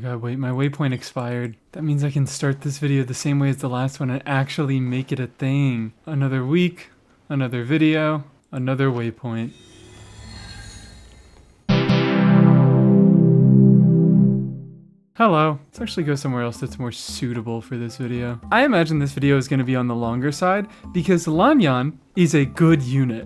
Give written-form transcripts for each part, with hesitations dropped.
god, wait, my waypoint expired. That means I can start this video the same way as the last one and actually make it a thing. Another week, another video, another waypoint. Hello. Let's actually go somewhere else that's more suitable for this video. I imagine this video is going to be on the longer side because Lan Yan is a good unit.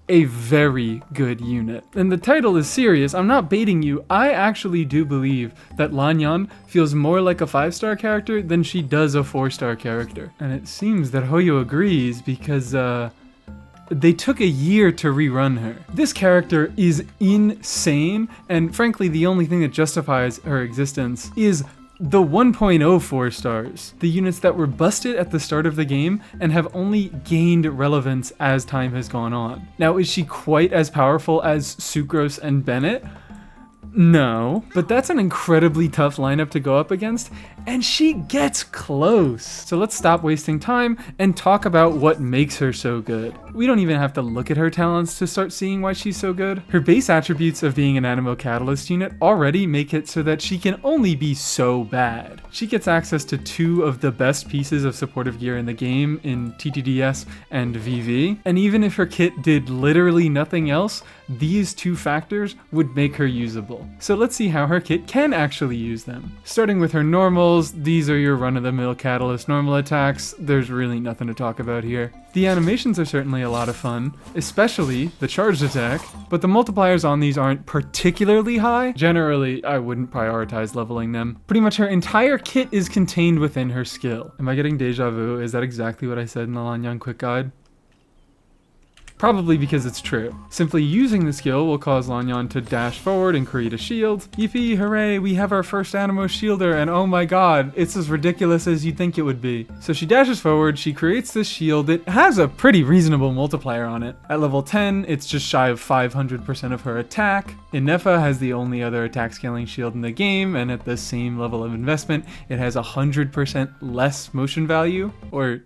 A very good unit. And the title is serious. I'm not baiting you. I actually do believe that Lan Yan feels more like a 5-star character than she does a 4-star character. And it seems that Hoyo agrees because, they took a year to rerun her. This character is insane, and frankly, the only thing that justifies her existence is the 1.0 4-stars, the units that were busted at the start of the game and have only gained relevance as time has gone on. Now, is she quite as powerful as Sucrose and Bennett? No, but that's an incredibly tough lineup to go up against, and she gets close. So let's stop wasting time and talk about what makes her so good. We don't even have to look at her talents to start seeing why she's so good. Her base attributes of being an Animo Catalyst unit already make it so that she can only be so bad. She gets access to 2 of the best pieces of supportive gear in the game in TTDS and VV, and even if her kit did literally nothing else, these 2 factors would make her usable. So let's see how her kit can actually use them. Starting with her normals, these are your run-of-the-mill Catalyst normal attacks. There's really nothing to talk about here. The animations are certainly a lot of fun, especially the charged attack, but the multipliers on these aren't particularly high. Generally, I wouldn't prioritize leveling them. Pretty much her entire kit is contained within her skill. Am I getting deja vu? Is that exactly what I said in the Lan Yan quick guide? Probably because it's true. Simply using the skill will cause Lan Yan to dash forward and create a shield. Yippee, hooray, we have our first Animo shielder, and oh my god, it's as ridiculous as you'd think it would be. So she dashes forward, she creates this shield. It has a pretty reasonable multiplier on it. At level 10, it's just shy of 500% of her attack. Inefa has the only other attack scaling shield in the game, and at the same level of investment, it has 100% less motion value, or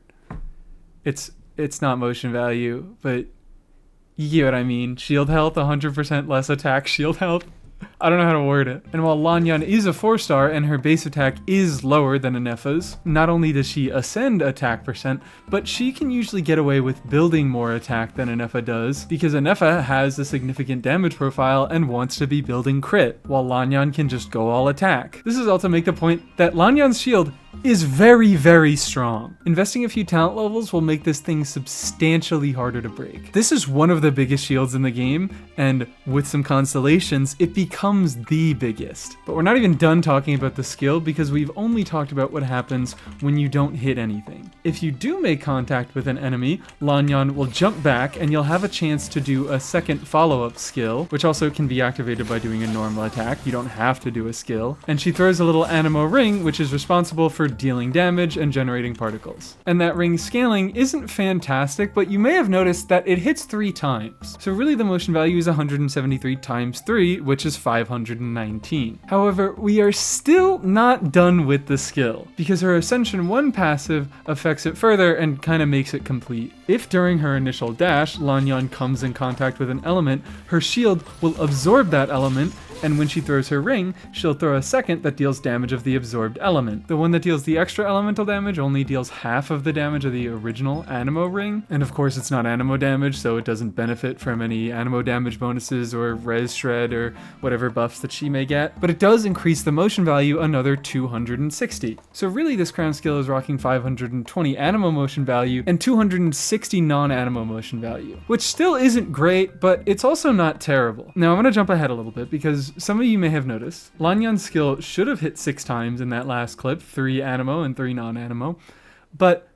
it's not motion value, but you get what I mean. Shield health, 100% less attack shield health. I don't know how to word it. And while Lan Yan is a 4-star and her base attack is lower than Inefa's, not only does she ascend attack percent, but she can usually get away with building more attack than Inefa does, because Inefa has a significant damage profile and wants to be building crit, while Lan Yan can just go all attack. This is all to make the point that Lan Yan's shield is very, very strong. Investing a few talent levels will make this thing substantially harder to break. This is one of the biggest shields in the game, and with some constellations, it becomes the biggest. But we're not even done talking about the skill because we've only talked about what happens when you don't hit anything. If you do make contact with an enemy, Lan Yan will jump back and you'll have a chance to do a second follow-up skill, which also can be activated by doing a normal attack. You don't have to do a skill. And she throws a little Animo ring, which is responsible for dealing damage and generating particles. And that ring scaling isn't fantastic, but you may have noticed that it hits 3 times. So really the motion value is 173 times 3, which is 519. However, we are still not done with the skill, because her Ascension 1 passive affects it further and kind of makes it complete. If during her initial dash, Lan Yan comes in contact with an element, her shield will absorb that element, and when she throws her ring, she'll throw a second that deals damage of the absorbed element. The one that deals the extra elemental damage only deals half of the damage of the original Animo ring, and of course it's not Animo damage, so it doesn't benefit from any Animo damage bonuses or res shred or whatever buffs that she may get, but it does increase the motion value another 260. So really this crown skill is rocking 520 Animo motion value and 260 non-Animo motion value, which still isn't great, but it's also not terrible. Now I'm gonna jump ahead a little bit because some of you may have noticed, Lan Yan's skill should have hit 6 times in that last clip, 3 Animo and 3 non-Animo, but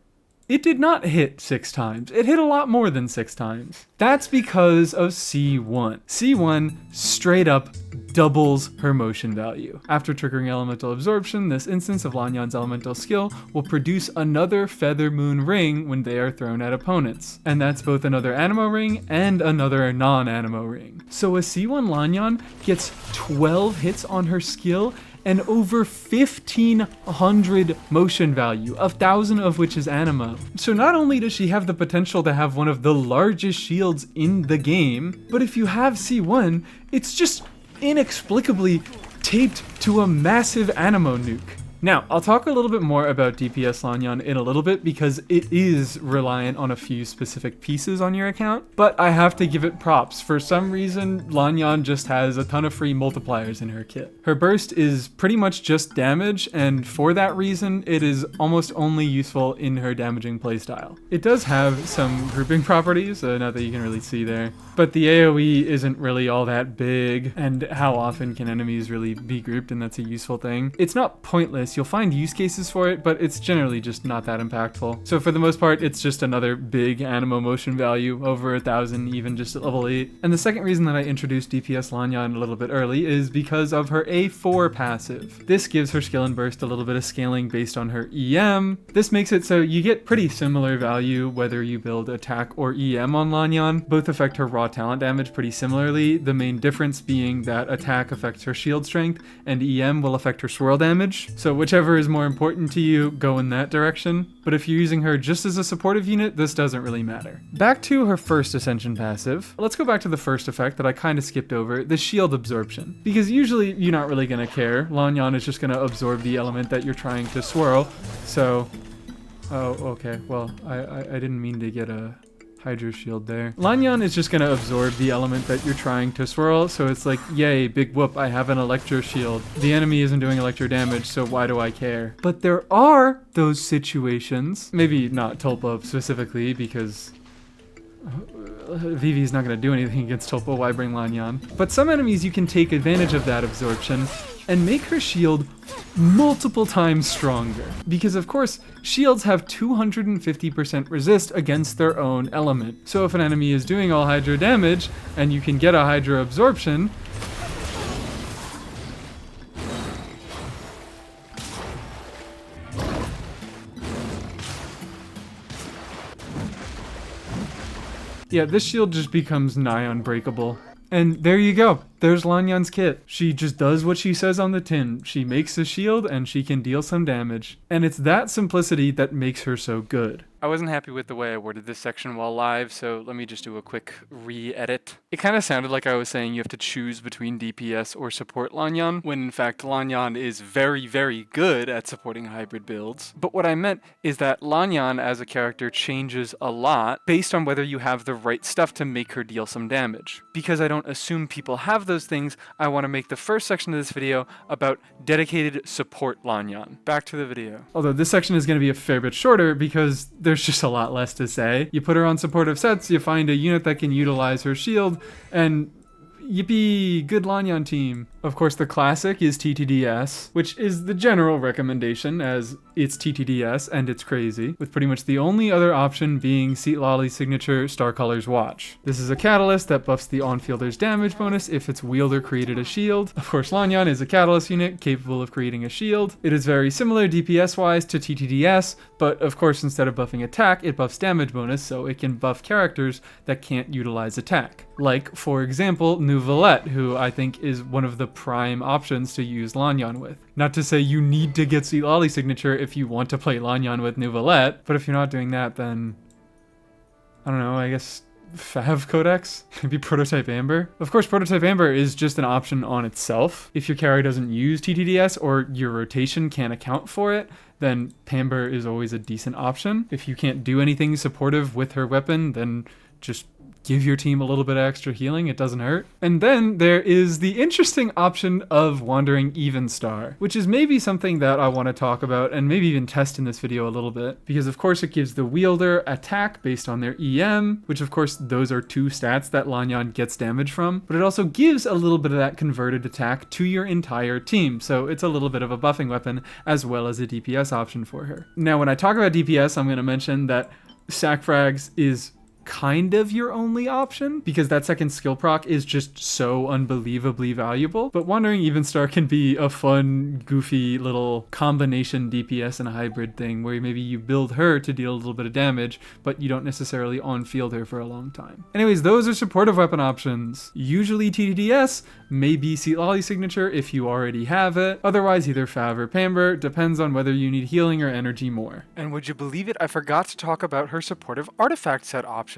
it did not hit 6 times. It hit a lot more than 6 times. That's because of C1. C1 straight up doubles her motion value. After triggering elemental absorption, this instance of Lan Yan's elemental skill will produce another Feather Moon ring when they are thrown at opponents. And that's both another Animo ring and another non-Animo ring. So a C1 Lan Yan gets 12 hits on her skill and over 1,500 motion value, 1,000 of which is Animo. So not only does she have the potential to have one of the largest shields in the game, but if you have C1, it's just inexplicably taped to a massive Anemo nuke. Now, I'll talk a little bit more about DPS Lan Yan in a little bit because it is reliant on a few specific pieces on your account, but I have to give it props. For some reason, Lan Yan just has a ton of free multipliers in her kit. Her burst is pretty much just damage, and for that reason, it is almost only useful in her damaging playstyle. It does have some grouping properties, not that you can really see there, but the AoE isn't really all that big, and how often can enemies really be grouped, and that's a useful thing. It's not pointless. You'll find use cases for it, but it's generally just not that impactful. So for the most part, it's just another big Anemo motion value, over 1,000 even just at level 8. And the second reason that I introduced DPS Lan Yan a little bit early is because of her A4 passive. This gives her skill and burst a little bit of scaling based on her EM. This makes it so you get pretty similar value whether you build attack or EM on Lan Yan. Both affect her raw talent damage pretty similarly, the main difference being that attack affects her shield strength and EM will affect her swirl damage. So whichever is more important to you, go in that direction. But if you're using her just as a supportive unit, this doesn't really matter. Back to her first Ascension passive. Let's go back to the first effect that I kind of skipped over, the shield absorption. Because usually you're not really going to care. Lan Yan is just going to absorb the element that you're trying to swirl. So, oh, okay. Well, I didn't mean to get a Hydra shield there. Lan Yan is just gonna absorb the element that you're trying to swirl, so it's like, yay, big whoop, I have an electro shield. The enemy isn't doing electro damage, so why do I care? But there are those situations, maybe not Tulpa specifically, because Vivi's not going to do anything against Tulpa, why bring Lan Yan? But some enemies you can take advantage of that absorption and make her shield multiple times stronger. Because of course, shields have 250% resist against their own element. So if an enemy is doing all Hydro damage, and you can get a Hydro absorption, yeah, this shield just becomes nigh unbreakable. And there you go. There's Lan Yan's kit. She just does what she says on the tin. She makes a shield and she can deal some damage. And it's that simplicity that makes her so good. I wasn't happy with the way I worded this section while live, so let me just do a quick re-edit. It kind of sounded like I was saying you have to choose between DPS or support Lan Yan, when in fact Lan Yan is very, very good at supporting hybrid builds. But what I meant is that Lan Yan as a character changes a lot based on whether you have the right stuff to make her deal some damage. Because I don't assume people have those things, I want to make the first section of this video about dedicated support Lan Yan. Back to the video. Although this section is going to be a fair bit shorter because there's just a lot less to say. You put her on supportive sets, you find a unit that can utilize her shield, and yippee, good Lan Yan team. Of course, the classic is TTDS, which is the general recommendation as it's TTDS and it's crazy, with pretty much the only other option being Seat Lolly signature Star Colors Watch. This is a catalyst that buffs the on-fielder's damage bonus if its wielder created a shield. Of course, Lan Yan is a catalyst unit capable of creating a shield. It is very similar DPS-wise to TTDS, but of course, instead of buffing attack, it buffs damage bonus, so it can buff characters that can't utilize attack. Like, for example, Neuvillette, who I think is one of the prime options to use Lan Yan with. Not to say you need to get Seat Lolly signature if you want to play Lan Yan with Neuvillette, but if you're not doing that, then I don't know, I guess Fav Codex? Maybe Prototype Amber? Of course, Prototype Amber is just an option on itself. If your carry doesn't use TTDS or your rotation can't account for it, then Pamber is always a decent option. If you can't do anything supportive with her weapon, then just give your team a little bit of extra healing, it doesn't hurt. And then there is the interesting option of Wandering Evenstar, which is maybe something that I want to talk about and maybe even test in this video a little bit, because of course it gives the wielder attack based on their EM, which of course those are two stats that Lan Yan gets damage from, but it also gives a little bit of that converted attack to your entire team, so it's a little bit of a buffing weapon as well as a DPS option for her. Now when I talk about DPS, I'm going to mention that Sac Frags is kind of your only option because that second skill proc is just so unbelievably valuable. But Wandering Evenstar can be a fun, goofy little combination DPS and a hybrid thing where maybe you build her to deal a little bit of damage, but you don't necessarily on-field her for a long time. Anyways, those are supportive weapon options. Usually TTDS, maybe Seat Lolly signature if you already have it. Otherwise, either Fav or Pamber, depends on whether you need healing or energy more. And would you believe it, I forgot to talk about her supportive artifact set options.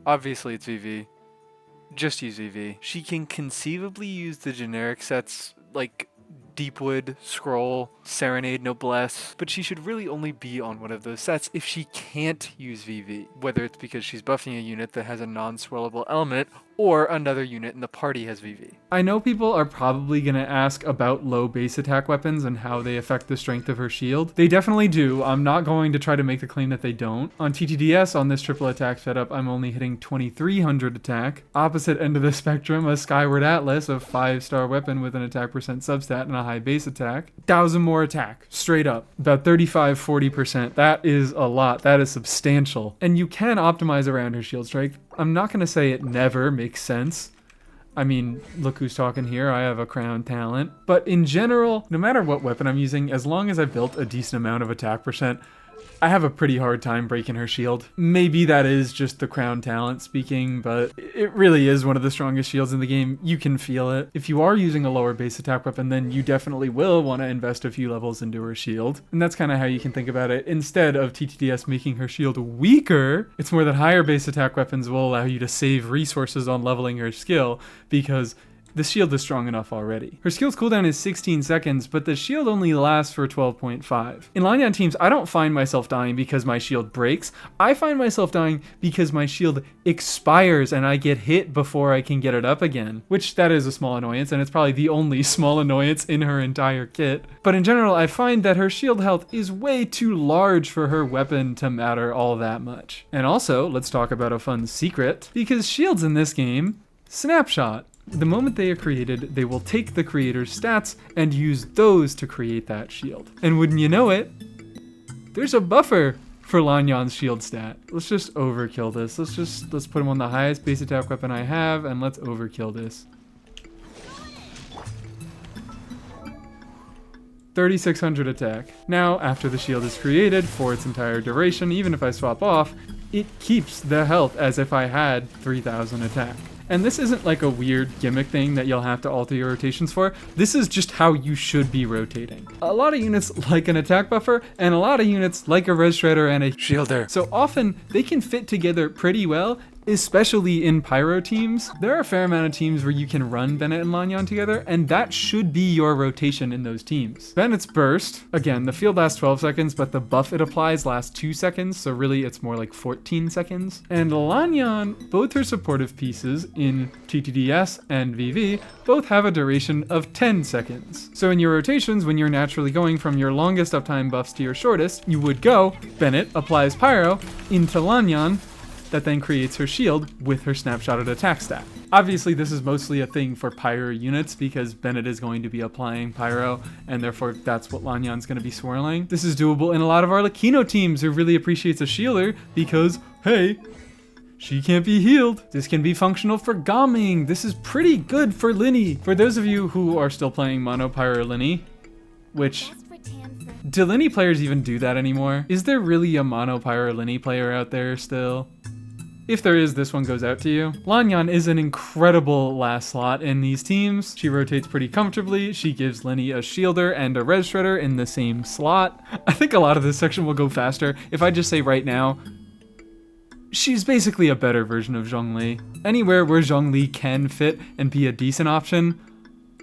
Obviously it's VV. Just use VV. She can conceivably use the generic sets like Deepwood, Scroll, Serenade, Noblesse, but she should really only be on one of those sets if she can't use VV, whether it's because she's buffing a unit that has a non-swellable element or another unit in the party has VV. I know people are probably going to ask about low base attack weapons and how they affect the strength of her shield. They definitely do. I'm not going to try to make the claim that they don't. On TTDS, on this triple attack setup, I'm only hitting 2300 attack. Opposite end of the spectrum, a Skyward Atlas, a 5-star weapon with an attack percent substat and a high base attack. 1000 more attack, straight up. About 35-40%. That is a lot. That is substantial. And you can optimize around her shield strength. I'm not going to say it never makes sense. I mean, look who's talking here. I have a crown talent. But in general, no matter what weapon I'm using, as long as I've built a decent amount of attack percent, I have a pretty hard time breaking her shield. Maybe that is just the crown talent speaking, but it really is one of the strongest shields in the game. You can feel it. If you are using a lower base attack weapon, then you definitely will want to invest a few levels into her shield. And that's kind of how you can think about it. Instead of TTDS making her shield weaker, it's more that higher base attack weapons will allow you to save resources on leveling her skill, because the shield is strong enough already. Her skill's cooldown is 16 seconds, but the shield only lasts for 12.5. In Lan Yan teams, I don't find myself dying because my shield breaks. I find myself dying because my shield expires and I get hit before I can get it up again, which that is a small annoyance, and it's probably the only small annoyance in her entire kit. But in general, I find that her shield health is way too large for her weapon to matter all that much. And also, let's talk about a fun secret, because shields in this game snapshot. The moment they are created, they will take the creator's stats and use those to create that shield. And wouldn't you know it, there's a buffer for Lan Yan's shield stat. Let's just overkill this. Let's put him on the highest base attack weapon I have, and let's overkill this. 3600 attack. Now, after the shield is created for its entire duration, even if I swap off, it keeps the health as if I had 3000 attack. And this isn't like a weird gimmick thing that you'll have to alter your rotations for. This is just how you should be rotating. A lot of units like an attack buffer, and a lot of units like a res shredder and a shielder. So often they can fit together pretty well, especially in pyro teams. There are a fair amount of teams where you can run Bennett and Lan Yan together, and that should be your rotation in those teams. Bennett's burst, again, the field lasts 12 seconds, but the buff it applies lasts 2 seconds, so really it's more like 14 seconds. And Lan Yan, both her supportive pieces in TTDS and VV, both have a duration of 10 seconds. So in your rotations, when you're naturally going from your longest uptime buffs to your shortest, you would go, Bennett applies pyro into Lan Yan, that then creates her shield with her snapshotted attack stat. Obviously, this is mostly a thing for pyro units because Bennett is going to be applying pyro, and therefore that's what Lan Yan's going to be swirling. This is doable in a lot of our Lakino teams who really appreciates a shielder because, hey, she can't be healed. This can be functional for Gaming. This is pretty good for lyney. For those of you who are still playing Mono Pyro Lyney, which... do lyney players even do that anymore? Is there really a Mono Pyro Lyney player out there still? If there is, this one goes out to you. Lan Yan is an incredible last slot in these teams. She rotates pretty comfortably. She gives lyney a shielder and a res shredder in the same slot. I think a lot of this section will go faster if I just say right now, she's basically a better version of Zhongli. Anywhere where Zhongli can fit and be a decent option,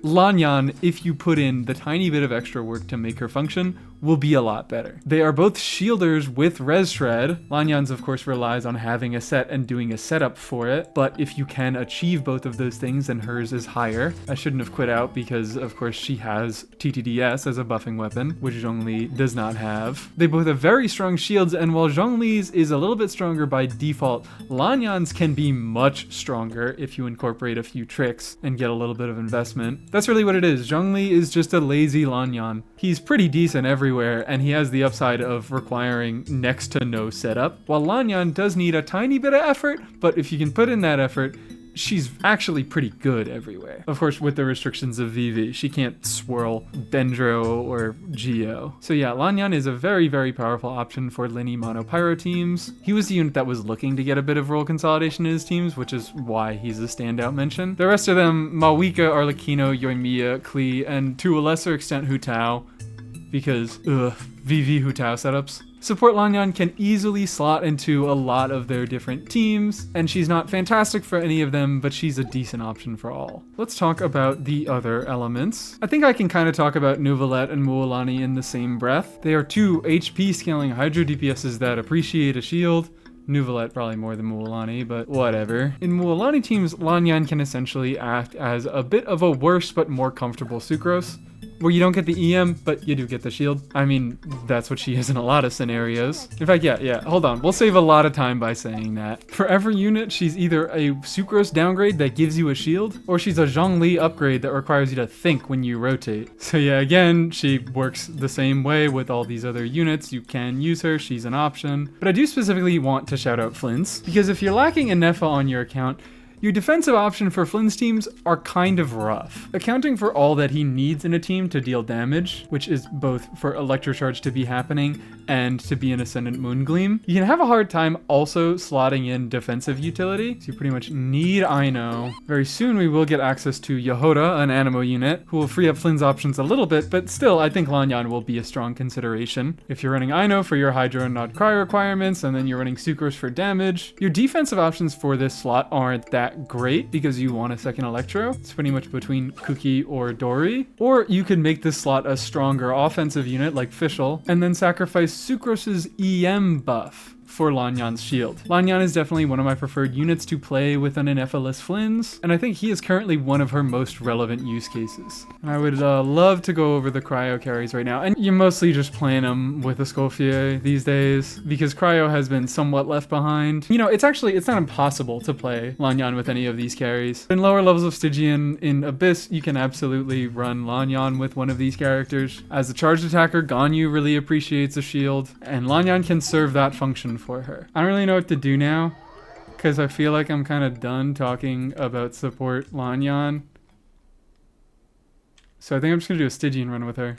Lan Yan, if you put in the tiny bit of extra work to make her function, will be a lot better. They are both shielders with res shred. Lan Yan's of course relies on having a set and doing a setup for it, but if you can achieve both of those things, then hers is higher. I shouldn't have quit out because of course she has TTDS as a buffing weapon, which Zhongli does not have. They both have very strong shields, and while Zhongli's is a little bit stronger by default, Lan Yan's can be much stronger if you incorporate a few tricks and get a little bit of investment. That's really what it is. Zhongli is just a lazy Lan Yan. He's pretty decent everywhere, and he has the upside of requiring next to no setup, while Lan Yan does need a tiny bit of effort, but if you can put in that effort, she's actually pretty good everywhere. Of course, with the restrictions of VV, she can't swirl Dendro or Geo. So yeah, Lan Yan is a very, very powerful option for lyney Mono Pyro teams. He was the unit that was looking to get a bit of role consolidation in his teams, which is why he's a standout mention. The rest of them, Mawika, Arlecchino, Yoimiya, Klee, and to a lesser extent Hu Tao, because, VV Hutao setups. Support Lan Yan can easily slot into a lot of their different teams, and she's not fantastic for any of them, but she's a decent option for all. Let's talk about the other elements. I think I can kind of talk about Neuvillette and Mualani in the same breath. They are two HP scaling Hydro DPSs that appreciate a shield. Neuvillette probably more than Mualani, but whatever. In Mualani teams, Lan Yan can essentially act as a bit of a worse but more comfortable Sucrose, where you don't get the EM, but you do get the shield. I mean, that's what she is in a lot of scenarios. In fact, yeah, hold on. We'll save a lot of time by saying that. For every unit, she's either a Sucrose downgrade that gives you a shield, or she's a Zhongli upgrade that requires you to think when you rotate. So yeah, again, she works the same way with all these other units. You can use her, she's an option. But I do specifically want to shout out Flynn's, because if you're lacking a Nefa on your account, your defensive option for Flynn's teams are kind of rough. Accounting for all that he needs in a team to deal damage, which is both for Electrocharge to be happening and to be an Ascendant Moongleam, you can have a hard time also slotting in defensive utility. So you pretty much need Aino. Very soon we will get access to Yehoda, an Animo unit, who will free up Flynn's options a little bit, but still I think Lan Yan will be a strong consideration. If you're running Aino for your Hydro and not Cry requirements, and then you're running Sucrose for damage, your defensive options for this slot aren't that great because you want a second Electro. It's pretty much between Kuki or Dori. Or you could make this slot a stronger offensive unit like Fischl, and then sacrifice Sucrose's EM buff for Lan Yan's shield. Lan Yan is definitely one of my preferred units to play with an Nephilis Flynn's, and I think he is currently one of her most relevant use cases. And I would love to go over the Cryo carries right now, and you're mostly just playing them with a Escoffier these days, because Cryo has been somewhat left behind. You know, it's not impossible to play Lan Yan with any of these carries. In lower levels of Stygian, in Abyss, you can absolutely run Lan Yan with one of these characters. As a charged attacker, Ganyu really appreciates a shield, and Lan Yan can serve that function for her. I don't really know what to do now, because I feel like I'm kind of done talking about support Lan Yan. So I think I'm just going to do a Stygian run with her.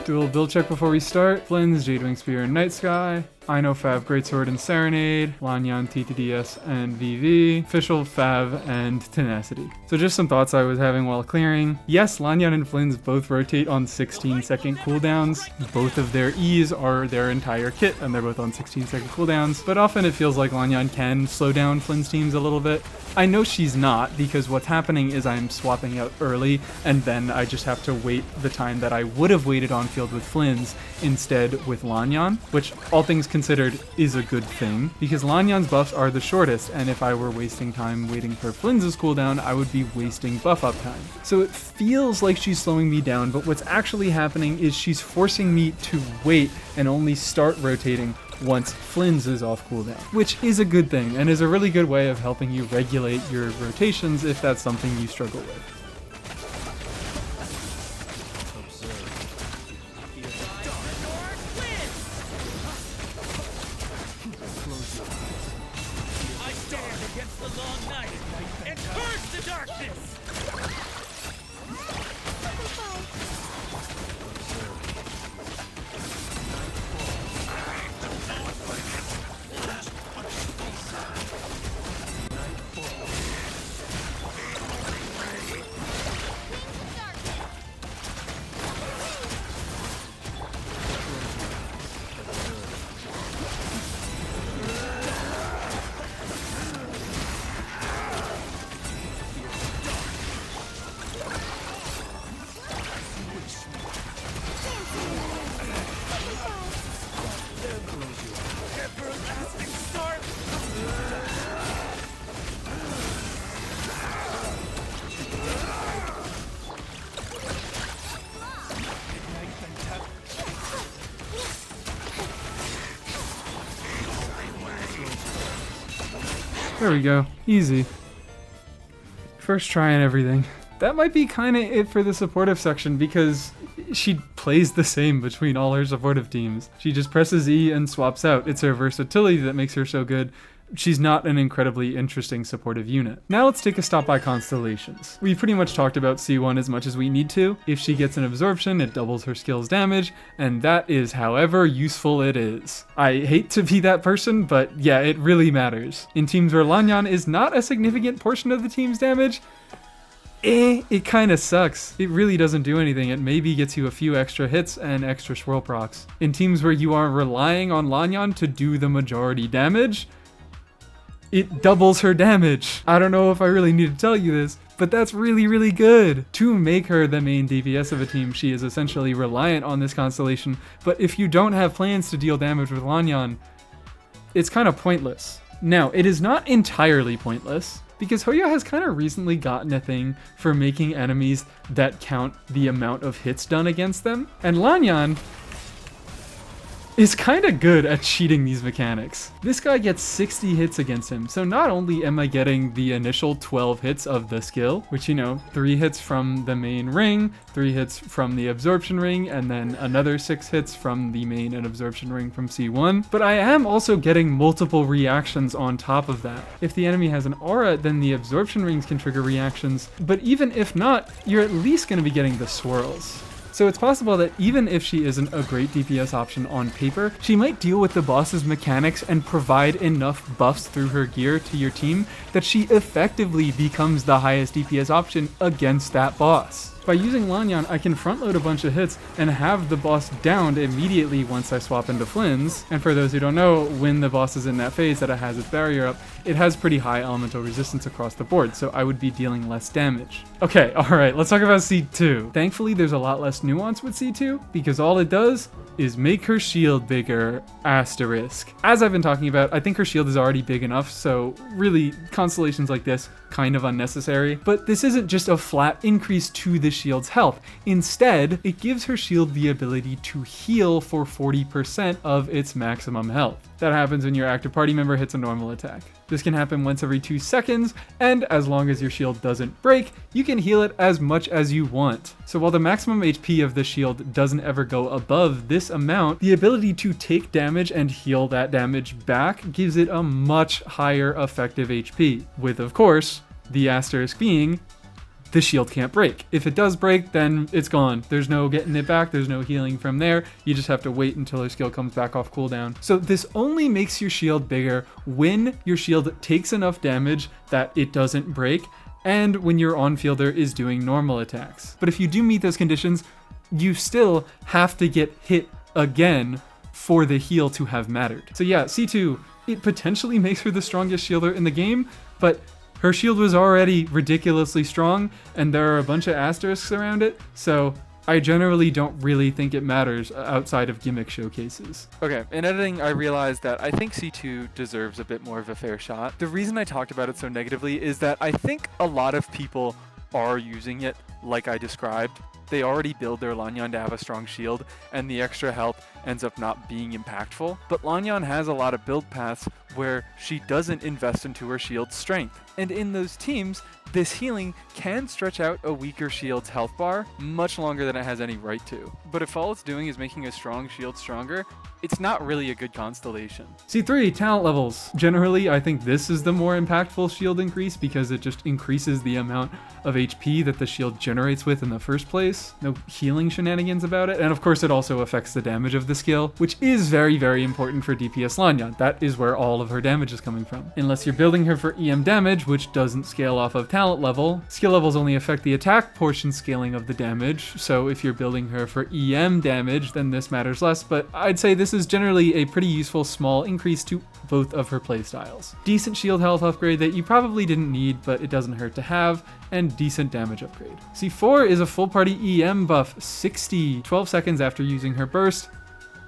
Do a little build check before we start. Flynn's, Jadewing Spear and Night Sky. Aino, Fav, Greatsword and Serenade, Lan Yan, TTDS and VV, Fischl, Fav, and Tenacity. So just some thoughts I was having while clearing. Yes, Lan Yan and Flynn's both rotate on 16-second cooldowns. Both of their E's are their entire kit, and they're both on 16-second cooldowns, but often it feels like Lan Yan can slow down Flynn's teams a little bit. I know she's not, because what's happening is I'm swapping out early, and then I just have to wait the time that I would have waited on field with Flynn's instead with Lan Yan, which all things considered is a good thing, because Lan Yan's buffs are the shortest, and if I were wasting time waiting for Flynn's cooldown, I would be wasting buff up time. So it feels like she's slowing me down, but what's actually happening is she's forcing me to wait and only start rotating once Flynn's is off cooldown, which is a good thing and is a really good way of helping you regulate your rotations if that's something you struggle with. I stand against the long night and curse the darkness! There we go. Easy. First try and everything. That might be kind of it for the supportive section, because she plays the same between all her supportive teams. She just presses E and swaps out. It's her versatility that makes her so good. She's not an incredibly interesting supportive unit. Now let's take a stop by constellations. We've pretty much talked about C1 as much as we need to. If she gets an absorption, it doubles her skill's damage, and that is however useful it is. I hate to be that person, but yeah, it really matters. In teams where Lan Yan is not a significant portion of the team's damage, It kind of sucks. It really doesn't do anything. It maybe gets you a few extra hits and extra swirl procs. In teams where you are relying on Lan Yan to do the majority damage, it doubles her damage. I don't know if I really need to tell you this, but that's really, really good. To make her the main DPS of a team, she is essentially reliant on this constellation, but if you don't have plans to deal damage with Lan Yan, it's kind of pointless. Now, it is not entirely pointless, because Hoya has kind of recently gotten a thing for making enemies that count the amount of hits done against them, and Lan Yan is kind of good at cheating these mechanics. This guy gets 60 hits against him, so not only am I getting the initial 12 hits of the skill, which, you know, 3 hits from the main ring, 3 hits from the absorption ring, and then another 6 hits from the main and absorption ring from C1, but I am also getting multiple reactions on top of that. If the enemy has an aura, then the absorption rings can trigger reactions, but even if not, you're at least going to be getting the swirls. So it's possible that even if she isn't a great DPS option on paper, she might deal with the boss's mechanics and provide enough buffs through her gear to your team that she effectively becomes the highest DPS option against that boss. By using Lan Yan, I can front load a bunch of hits and have the boss downed immediately once I swap into Flynn's. And for those who don't know, when the boss is in that phase that it has its barrier up, it has pretty high elemental resistance across the board, so I would be dealing less damage. Okay, alright, let's talk about C2. Thankfully, there's a lot less nuance with C2, because all it does is make her shield bigger, asterisk. As I've been talking about, I think her shield is already big enough, so really, constellations like this, kind of unnecessary. But this isn't just a flat increase to the shield's health. Instead, it gives her shield the ability to heal for 40% of its maximum health. That happens when your active party member hits a normal attack. This can happen once every 2 seconds, and as long as your shield doesn't break, you can heal it as much as you want. So while the maximum HP of the shield doesn't ever go above this amount, the ability to take damage and heal that damage back gives it a much higher effective HP, with, of course, the asterisk being, the shield can't break. If it does break, then it's gone. There's no getting it back, there's no healing from there. You just have to wait until her skill comes back off cooldown. So this only makes your shield bigger when your shield takes enough damage that it doesn't break, and when your on-fielder is doing normal attacks. But if you do meet those conditions, you still have to get hit again for the heal to have mattered. So yeah, C2, it potentially makes her the strongest shielder in the game, but her shield was already ridiculously strong, and there are a bunch of asterisks around it, so I generally don't really think it matters outside of gimmick showcases. Okay, in editing, I realized that I think C2 deserves a bit more of a fair shot. The reason I talked about it so negatively is that I think a lot of people are using it like I described. They already build their Lan Yan to have a strong shield, and the extra health ends up not being impactful. But Lan Yan has a lot of build paths where she doesn't invest into her shield's strength. And in those teams, this healing can stretch out a weaker shield's health bar much longer than it has any right to. But if all it's doing is making a strong shield stronger, it's not really a good constellation. C3, talent levels. Generally, I think this is the more impactful shield increase because it just increases the amount of HP that the shield generates with in the first place. No healing shenanigans about it. And of course, it also affects the damage of the skill, which is very, very important for DPS Lan Yan. That is where all of her damage is coming from. Unless you're building her for EM damage, which doesn't scale off of talent level. Skill levels only affect the attack portion scaling of the damage, so if you're building her for EM damage, then this matters less, but I'd say this is generally a pretty useful small increase to both of her playstyles. Decent shield health upgrade that you probably didn't need, but it doesn't hurt to have, and decent damage upgrade. C4 is a full party EM buff, 12 seconds after using her burst.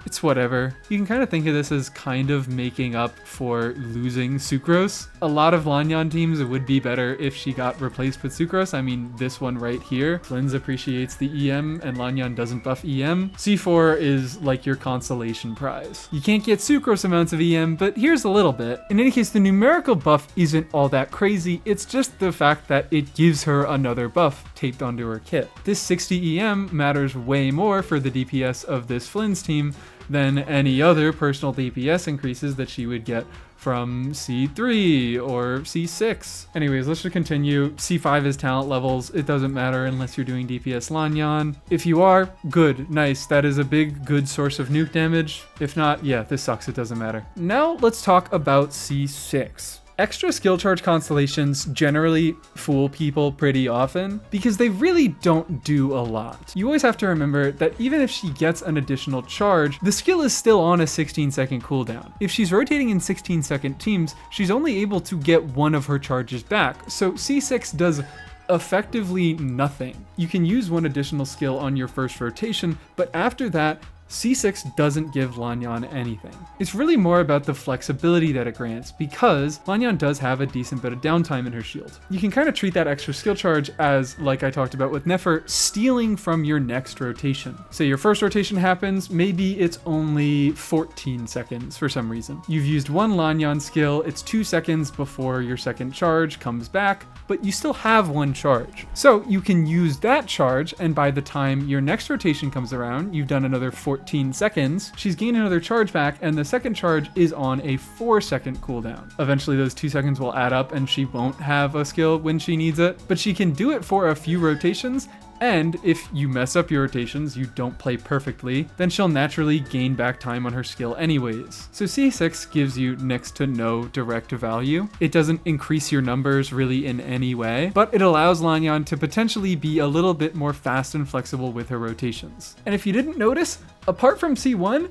It's whatever. You can kind of think of this as kind of making up for losing Sucrose. A lot of Lan Yan teams would be better if she got replaced with Sucrose. I mean, this one right here. Flynn's appreciates the EM and Lan Yan doesn't buff EM. C4 is like your consolation prize. You can't get Sucrose amounts of EM, but here's a little bit. In any case, the numerical buff isn't all that crazy. It's just the fact that it gives her another buff taped onto her kit. This 60 EM matters way more for the DPS of this Flynn's team than any other personal DPS increases that she would get from C3 or C6. Anyways, let's just continue. C5 is talent levels. It doesn't matter unless you're doing DPS Lan Yan. If you are, good, nice. That is a big, good source of nuke damage. If not, yeah, this sucks. It doesn't matter. Now let's talk about C6. Extra skill charge constellations generally fool people pretty often because they really don't do a lot. You always have to remember that even if she gets an additional charge, the skill is still on a 16-second cooldown. If she's rotating in 16-second teams, she's only able to get one of her charges back, so C6 does effectively nothing. You can use one additional skill on your first rotation, but after that, C6 doesn't give Lan Yan anything. It's really more about the flexibility that it grants because Lan Yan does have a decent bit of downtime in her shield. You can kind of treat that extra skill charge as, like I talked about with Nefer, stealing from your next rotation. Say your first rotation happens, maybe it's only 14 seconds for some reason. You've used one Lan Yan skill, it's 2 seconds before your second charge comes back, but you still have one charge. So you can use that charge, and by the time your next rotation comes around, you've done another 14 seconds, she's gained another charge back, and the second charge is on a 4-second cooldown. Eventually those 2 seconds will add up and she won't have a skill when she needs it, but she can do it for a few rotations. And if you mess up your rotations, you don't play perfectly, then she'll naturally gain back time on her skill anyways. So C6 gives you next to no direct value. It doesn't increase your numbers really in any way, but it allows Lan Yan to potentially be a little bit more fast and flexible with her rotations. And if you didn't notice, apart from C1,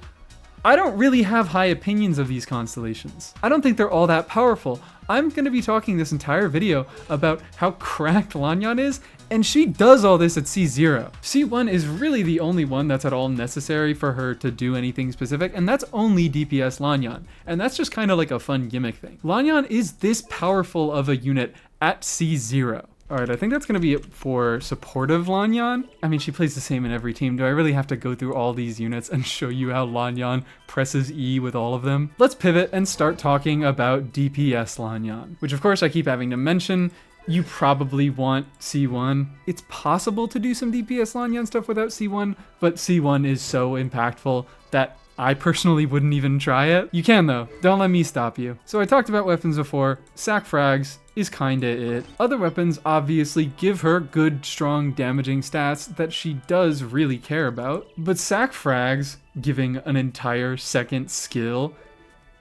I don't really have high opinions of these constellations. I don't think they're all that powerful. I'm going to be talking this entire video about how cracked Lan Yan is, and she does all this at C0. C1 is really the only one that's at all necessary for her to do anything specific, and that's only DPS Lan Yan, and that's just kind of like a fun gimmick thing. Lan Yan is this powerful of a unit at C0. Alright, I think that's going to be it for supportive Lan Yan. I mean, she plays the same in every team. Do I really have to go through all these units and show you how Lan Yan presses E with all of them? Let's pivot and start talking about DPS Lan Yan, which of course I keep having to mention. You probably want C1. It's possible to do some DPS Lan Yan stuff without C1, but C1 is so impactful that I personally wouldn't even try it. You can though, don't let me stop you. So I talked about weapons before. Sac frags is kinda it. Other weapons obviously give her good, strong, damaging stats that she does really care about, but sac frags giving an entire second skill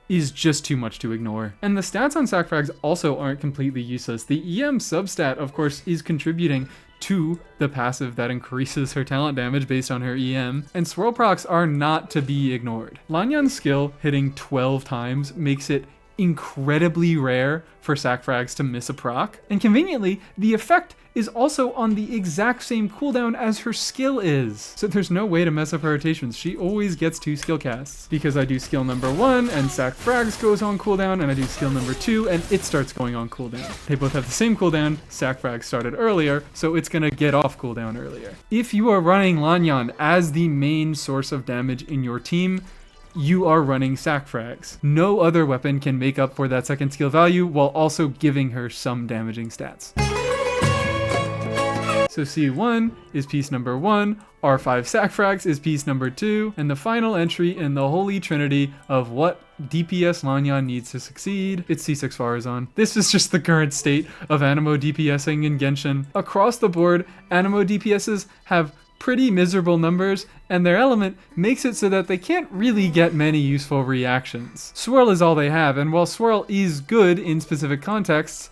is just too much to ignore. And the stats on sac frags also aren't completely useless. The EM substat, of course, is contributing to the passive that increases her talent damage based on her EM, and swirl procs are not to be ignored. Lan Yan's skill hitting 12 times makes it incredibly rare for sac frags to miss a proc, and conveniently, the effect is also on the exact same cooldown as her skill is. So there's no way to mess up her rotations. She always gets 2 skill casts. Because I do skill number 1 and sac frags goes on cooldown, and I do skill number 2 and it starts going on cooldown. They both have the same cooldown, sac frags started earlier, so it's gonna get off cooldown earlier. If you are running Lan Yan as the main source of damage in your team, you are running sac frags. No other weapon can make up for that second skill value while also giving her some damaging stats. So C1 is piece number 1, R5 sac frags is piece number 2, and the final entry in the holy trinity of what DPS Lan Yan needs to succeed, it's C6 Faron. This is just the current state of Animo DPSing in Genshin. Across the board, Animo DPSs have pretty miserable numbers, and their element makes it so that they can't really get many useful reactions. Swirl is all they have, and while Swirl is good in specific contexts,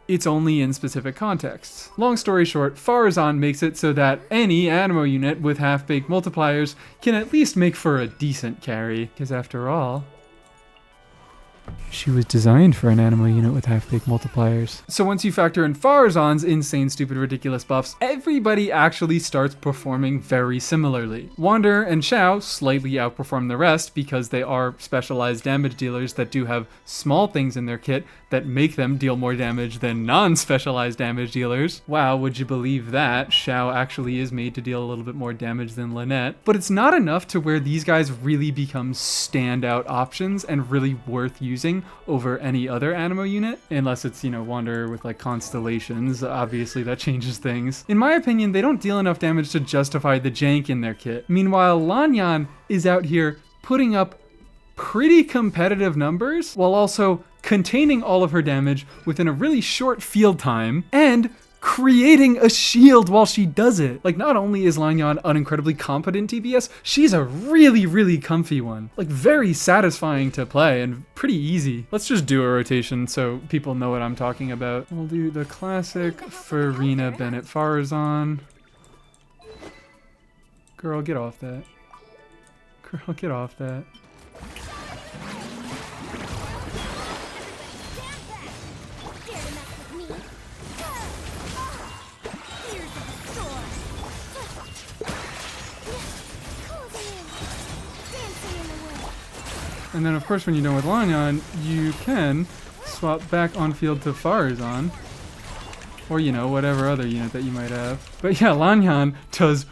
it's only in specific contexts. Long story short, Faron makes it so that any Animo unit with half-baked multipliers can at least make for a decent carry, because after all, she was designed for an Animo unit with half-baked multipliers. So once you factor in Faron's insane, stupid, ridiculous buffs, everybody actually starts performing very similarly. Wander and Xiao slightly outperform the rest because they are specialized damage dealers that do have small things in their kit that make them deal more damage than non-specialized damage dealers. Wow, would you believe that? Xiao actually is made to deal a little bit more damage than Lynette. But it's not enough to where these guys really become standout options and really worth using over any other Animo unit, unless it's, Wander with like constellations. Obviously that changes things. In my opinion, they don't deal enough damage to justify the jank in their kit. Meanwhile, Lan Yan is out here putting up pretty competitive numbers while also containing all of her damage within a really short field time and creating a shield while she does it. Like, not only is Lan Yan an incredibly competent DPS, she's a really, really comfy one. Like, very satisfying to play and pretty easy. Let's just do a rotation so people know what I'm talking about. We'll do the classic Farina Bennett Farazan. Girl, get off that. Girl, get off that. And then, of course, when you're done with Lan Yan, you can swap back on field to Farazan. Or, you know, whatever other unit that you might have. But yeah, Lan Yan does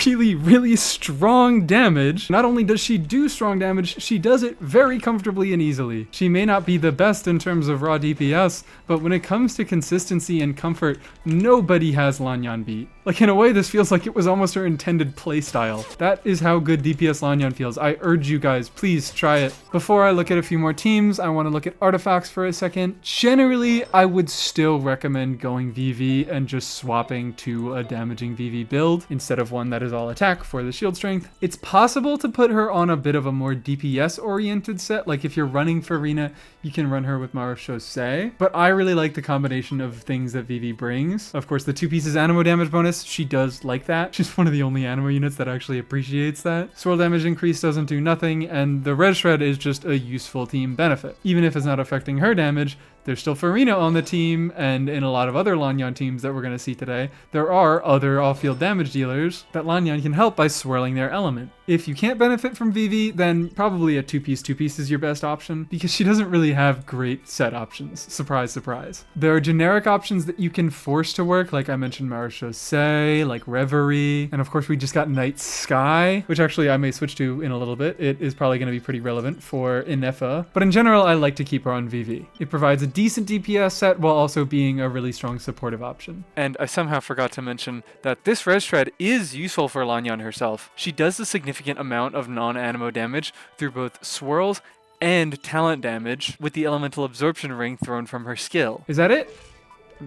really, really strong damage. Not only does she do strong damage, she does it very comfortably and easily. She may not be the best in terms of raw DPS, but when it comes to consistency and comfort, nobody has Lan Yan beat. Like, in a way, this feels like it was almost her intended playstyle. That is how good DPS Lan Yan feels. I urge you guys, please try it. Before I look at a few more teams, I want to look at artifacts for a second. Generally, I would still recommend going VV and just swapping to a damaging VV build instead of one that is all attack for the shield strength. It's possible to put her on a bit of a more DPS oriented set. Like, if you're running Farina, you can run her with Marshose. But I really like the combination of things that VV brings. Of course, the 2 pieces animo damage bonus, she does like that. She's one of the only animo units that actually appreciates that. Swirl damage increase doesn't do nothing, and the red shred is just a useful team benefit. Even if it's not affecting her damage, there's still Farina on the team, and in a lot of other Lan Yan teams that we're going to see today, there are other off-field damage dealers that Lan Yan can help by swirling their element. If you can't benefit from VV, then probably a 2-piece is your best option, because she doesn't really have great set options. Surprise, surprise. There are generic options that you can force to work, like I mentioned Marshose, like Reverie, and of course we just got Night Sky, which actually I may switch to in a little bit. It is probably going to be pretty relevant for Inefa, but in general I like to keep her on VV. It provides a decent DPS set while also being a really strong supportive option. And I somehow forgot to mention that this red shred is useful for Lan Yan herself. She does a significant amount of non-animo damage through both swirls and talent damage with the elemental absorption ring thrown from her skill. Is that it?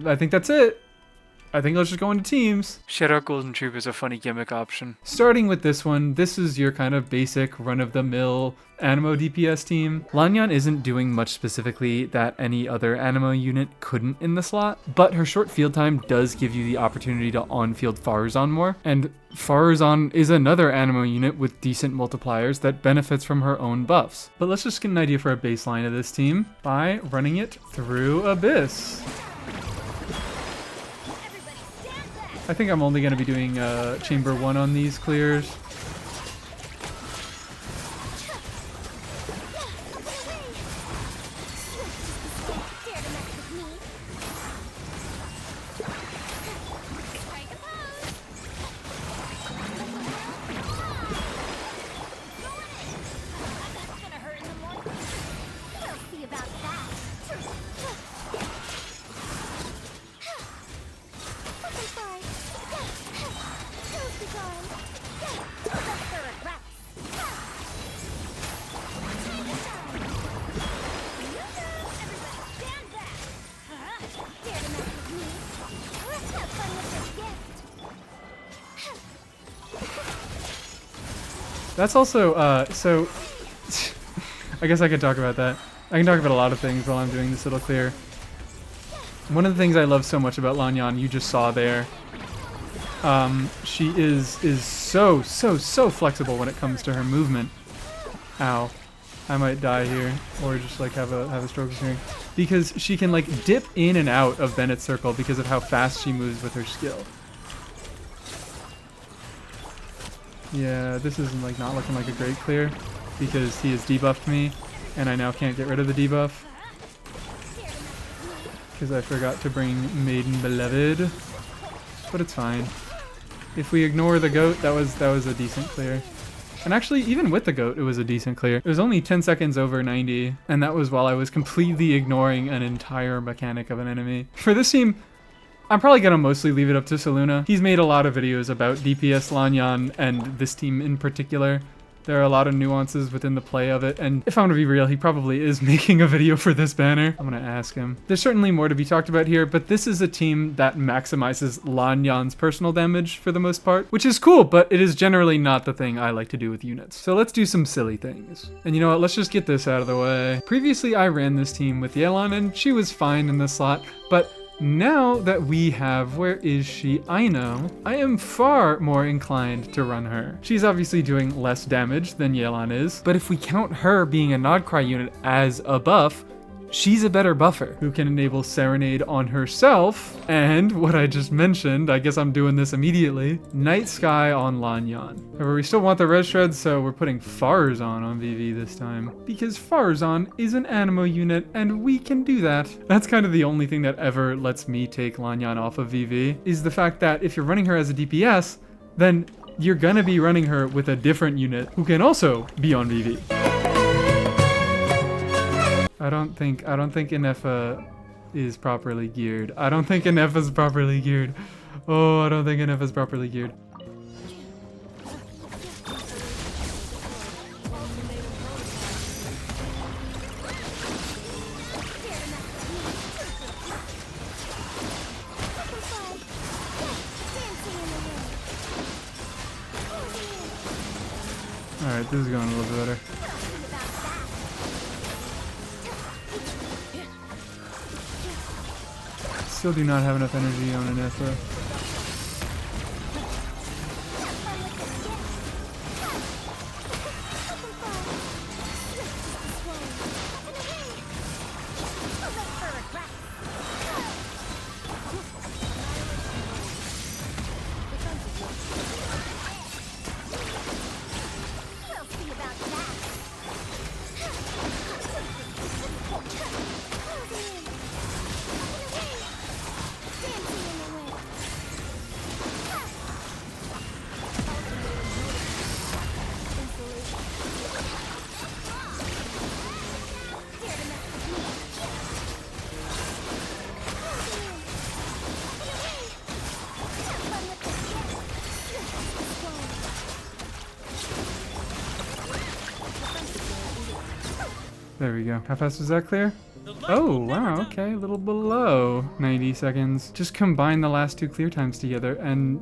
I think that's it. I think let's just go into teams. Shout out Golden Troop is a funny gimmick option. Starting with this one, this is your kind of basic run-of-the-mill animo DPS team. Lan Yan isn't doing much specifically that any other animo unit couldn't in the slot, but her short field time does give you the opportunity to on-field Farazan more, and Farazan is another animo unit with decent multipliers that benefits from her own buffs. But let's just get an idea for a baseline of this team by running it through Abyss. I think I'm only going to be doing Chamber 1 on these clears. That's also, so, I guess I could talk about that. I can talk about a lot of things while I'm doing this little clear. One of the things I love so much about Lan Yan, you just saw there, she is so flexible when it comes to her movement. Ow. I might die here, or just like have a stroke here. Because she can like dip in and out of Bennett's circle because of how fast she moves with her skill. Yeah, this is like not looking like a great clear because he has debuffed me and I now can't get rid of the debuff because I forgot to bring Maiden Beloved, but it's fine. If we ignore the goat, that was a decent clear. And actually, even with the goat, it was a decent clear. It was only 10 seconds over 90, and that was while I was completely ignoring an entire mechanic of an enemy. For this team, I'm probably going to mostly leave it up to Saluna. He's made a lot of videos about DPS Lan Yan and this team in particular. There are a lot of nuances within the play of it, and if I'm gonna be real, he probably is making a video for this banner. I'm gonna ask him. There's certainly more to be talked about here, but this is a team that maximizes Lan Yan's personal damage for the most part, which is cool, but it is generally not the thing I like to do with units. So let's do some silly things. And you know what, let's just get this out of the way. Previously, I ran this team with Yelan, and she was fine in the slot, but now that we have, where is she? Aino, I am far more inclined to run her. She's obviously doing less damage than Yelan is, but if we count her being a Nodcry unit as a buff, she's a better buffer who can enable Serenade on herself, and what I just mentioned, I guess I'm doing this immediately, Night Sky on Lan Yan. However, we still want the red shred, so we're putting Faron on VV this time, because Faron is an Animo unit, and we can do that. That's kind of the only thing that ever lets me take Lan Yan off of VV, is the fact that if you're running her as a DPS, then you're gonna be running her with a different unit who can also be on VV. I don't think Inefa is properly geared. I don't think Inefa's properly geared. Oh, I don't think Inefa's properly geared. Alright, this is going a little bit better. Still do not have enough energy on Inefa. There we go. How fast was that clear? Oh, wow, okay, a little below 90 seconds. Just combine the last two clear times together and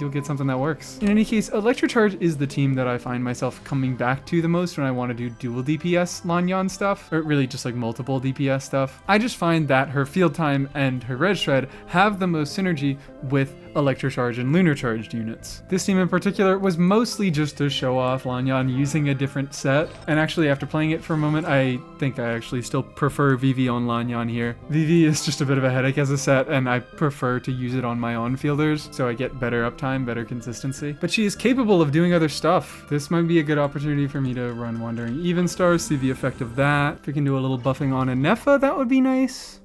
you'll get something that works. In any case, lunar-charged is the team that I find myself coming back to the most when I want to do dual DPS Lan Yan stuff, or really just like multiple DPS stuff. I just find that her field time and her red shred have the most synergy with lunar-charged and lunar-charged units. This team in particular was mostly just to show off Lan Yan using a different set, and actually after playing it for a moment, I think I actually still prefer VV on Lan Yan here. VV is just a bit of a headache as a set, and I prefer to use it on my own fielders, so I get better uptime, better consistency. But she is capable of doing other stuff. This might be a good opportunity for me to run Wandering Even Stars, see the effect of that. If we can do a little buffing on Inefa, that would be nice.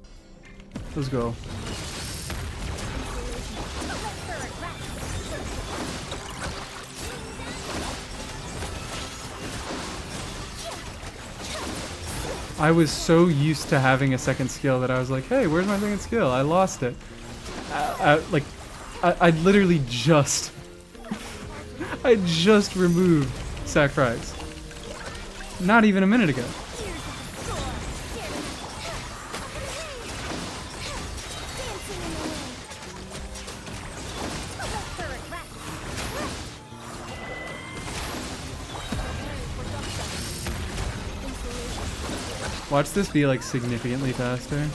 Let's go. I was so used to having a second skill that I was like, hey, where's my second skill? I lost it. I literally just... I just removed Sacrifice. Not even a minute ago. Watch this be like significantly faster.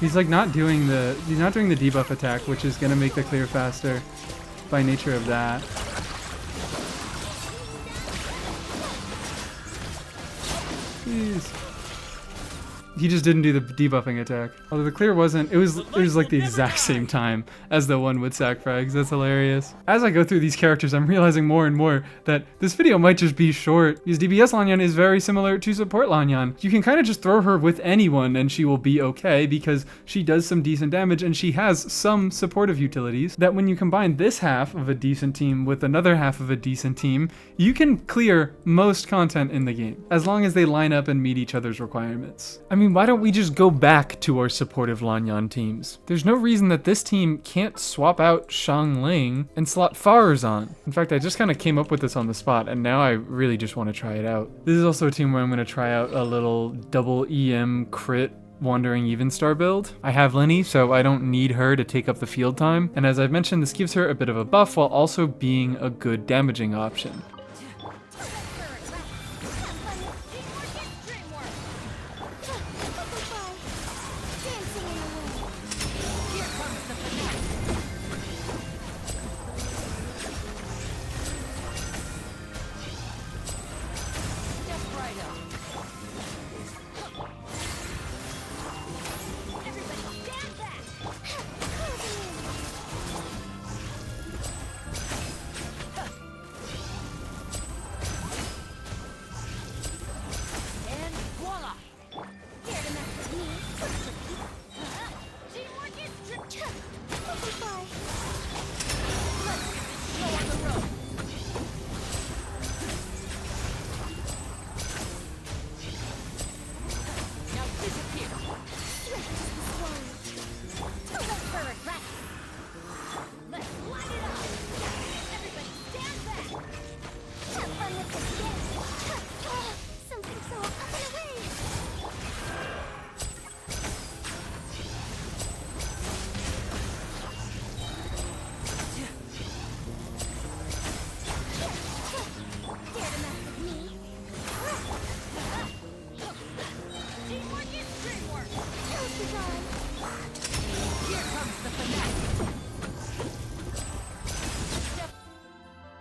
He's like not doing the debuff attack, which is gonna make the clear faster by nature of that. Jeez. He just didn't do the debuffing attack. Although the clear wasn't, it was like the exact same time as the one with sack frags. That's hilarious. As I go through these characters, I'm realizing more and more that this video might just be short, because DPS Lan Yan is very similar to support Lan Yan. You can kind of just throw her with anyone and she will be okay, because she does some decent damage and she has some supportive utilities that when you combine this half of a decent team with another half of a decent team, you can clear most content in the game, as long as they line up and meet each other's requirements. I mean, why don't we just go back to our supportive Lan Yan teams? There's no reason that this team can't swap out Shang Ling and slot Faron. In fact, I just kind of came up with this on the spot, and now I really just want to try it out. This is also a team where I'm going to try out a little double EM crit Wandering Even Star build. I have Lyney, so I don't need her to take up the field time, and as I've mentioned, this gives her a bit of a buff while also being a good damaging option.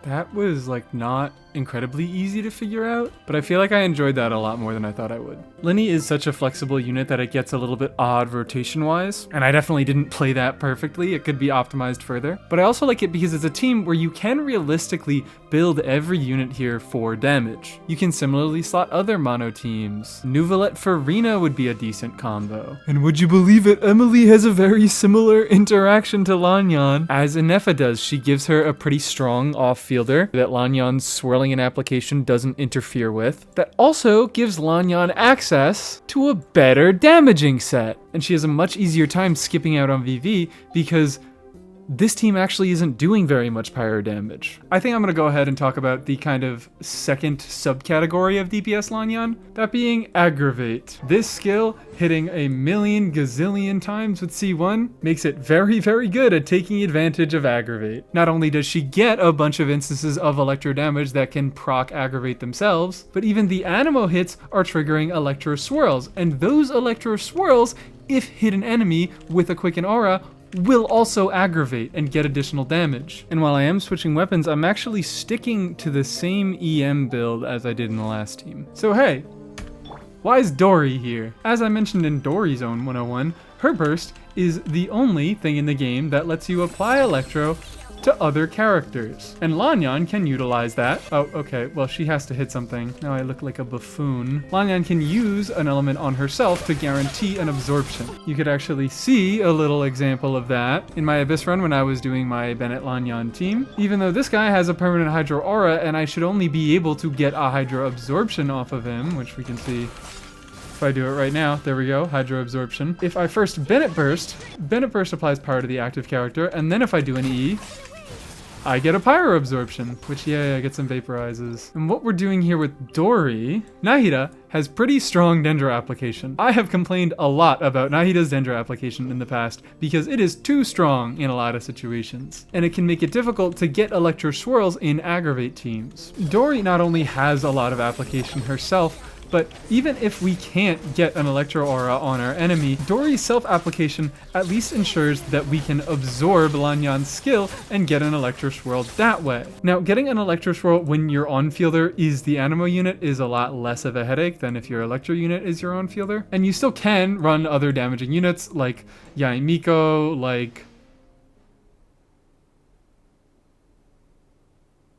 That was like not incredibly easy to figure out, but I feel like I enjoyed that a lot more than I thought I would. Lyney is such a flexible unit that it gets a little bit odd rotation-wise, and I definitely didn't play that perfectly. It could be optimized further, but I also like it because it's a team where you can realistically build every unit here for damage. You can similarly slot other mono teams. Nuvolette Farina would be a decent combo. And would you believe it, Emily has a very similar interaction to Lan Yan, as Inefa does. She gives her a pretty strong off-fielder that Lan Yan's swirling in application doesn't interfere with, that also gives Lan Yan access to a better damaging set. And she has a much easier time skipping out on VV because this team actually isn't doing very much pyro damage. I think I'm going to go ahead and talk about the kind of second subcategory of DPS Lan Yan, that being Aggravate. This skill, hitting a million gazillion times with C1, makes it very, very good at taking advantage of Aggravate. Not only does she get a bunch of instances of electro damage that can proc Aggravate themselves, but even the Animo hits are triggering electro swirls, and those electro swirls, if hit an enemy with a quicken aura, will also aggravate and get additional damage. And while I am switching weapons, I'm actually sticking to the same EM build as I did in the last team. So hey, why is Dory here? As I mentioned in Dory Zone 101, her burst is the only thing in the game that lets you apply Electro to other characters. And Lan Yan can utilize that. Oh, okay, well she has to hit something. Now I look like a buffoon. Lan Yan can use an element on herself to guarantee an absorption. You could actually see a little example of that in my Abyss run when I was doing my Bennett Lan Yan team. Even though this guy has a permanent Hydro Aura and I should only be able to get a Hydro Absorption off of him, which we can see if I do it right now. There we go, Hydro Absorption. If I first Bennett Burst applies power to the active character, and then if I do an E, I get a Pyro Absorption, which, yeah, I get some Vaporizes. And what we're doing here with Dory, Nahida has pretty strong Dendro application. I have complained a lot about Nahida's Dendro application in the past because it is too strong in a lot of situations, and it can make it difficult to get Electro Swirls in Aggravate teams. Dory not only has a lot of application herself, But even if we can't get an Electro Aura on our enemy, Dory's self-application at least ensures that we can absorb Lan Yan's skill and get an Electro Swirl that way. Now, getting an Electro Swirl when your on-fielder is the Anemo unit is a lot less of a headache than if your Electro unit is your on-fielder. And you still can run other damaging units like Yaimiko, like...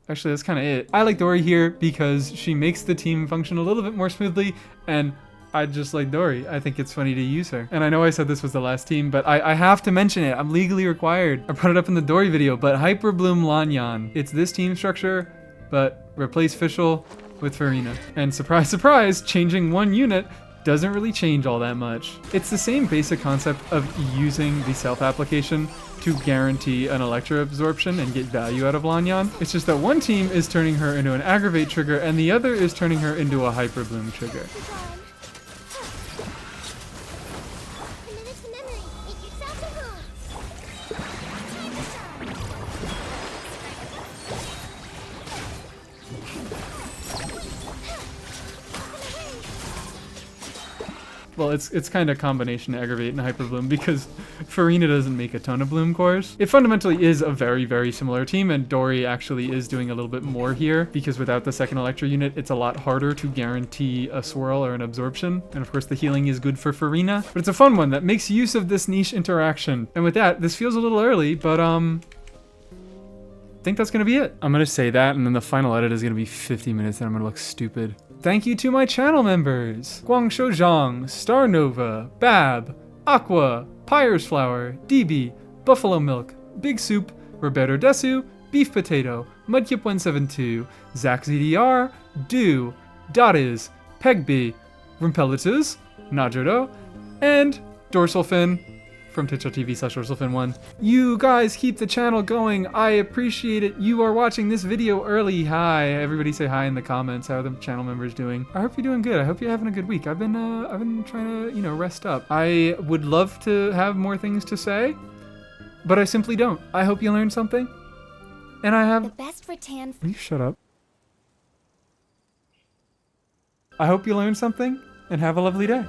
Actually, that's kind of it. I like Dory here because she makes the team function a little bit more smoothly, and I just like Dory. I think it's funny to use her. And I know I said this was the last team, but I have to mention it. I'm legally required. I brought it up in the Dory video, but Hyper Bloom Lan Yan. It's this team structure, but replace Fischl with Farina. And surprise, surprise, changing one unit doesn't really change all that much. It's the same basic concept of using the self-application to guarantee an Electro absorption and get value out of Lan Yan. It's just that one team is turning her into an Aggravate trigger and the other is turning her into a Hyper Bloom trigger. Well, it's kind of a combination Aggravate and Hyper Bloom because Farina doesn't make a ton of Bloom cores. It fundamentally is a very, very similar team, and Dory actually is doing a little bit more here because without the second Electro unit, it's a lot harder to guarantee a swirl or an absorption. And of course, the healing is good for Farina, but it's a fun one that makes use of this niche interaction. And with that, this feels a little early, but I think that's gonna be it. I'm gonna say that, and then the final edit is gonna be 50 minutes, and I'm gonna look stupid. Thank you to my channel members: Guangshou Zhang, Star Nova, Bab, Aqua, Pyre's Flower, DB, Buffalo Milk, Big Soup, Roberto Desu, Beef Potato, Mudkip172, Zach ZDR, Do, Dottiz, Pegby, Rumpelitus, Najodo, and Dorsal Fin from twitch.tv/dorsalfin1. You guys keep the channel going. I appreciate it. You are watching this video early. Hi. Everybody say hi in the comments. How are the channel members doing? I hope you're doing good. I hope you're having a good week. I've been trying to, rest up. I would love to have more things to say, but I simply don't. I hope you learned something. And I have... The best for tan... Will you shut up? I hope you learned something and have a lovely day.